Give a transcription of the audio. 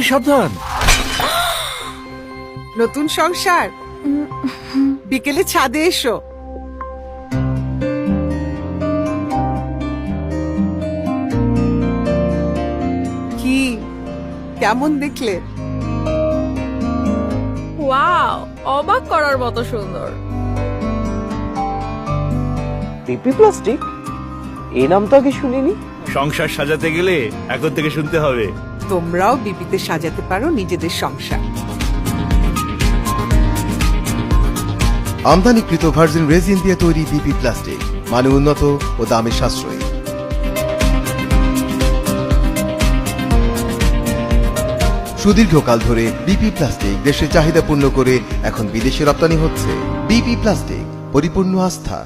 আরে সাবধান। নতুন সংসার, বিকেলে ছাদে এসো। কি কেমন দেখলে? ওয়াও, অবাক করার মতো সুন্দর। পিপি প্লাস্টিক, এই নাম তো আগে শুনিনি। সংসার সাজাতে গেলে এখন থেকে শুনতে হবে। তোমরাও বিপিতে সাজাতে পারো নিজেদের সংসার। আমদানিকৃত ভার্জিন রেজিন দিয়ে তৈরি বিপি প্লাস্টিক, মানে উন্নত ও দামে সাশ্রয়ী। সুদীর্ঘকাল ধরে বিপি প্লাস্টিক দেশের চাহিদা পূর্ণ করে এখন বিদেশে রপ্তানি হচ্ছে। বিপি প্লাস্টিক, পরিপূর্ণ আস্থা।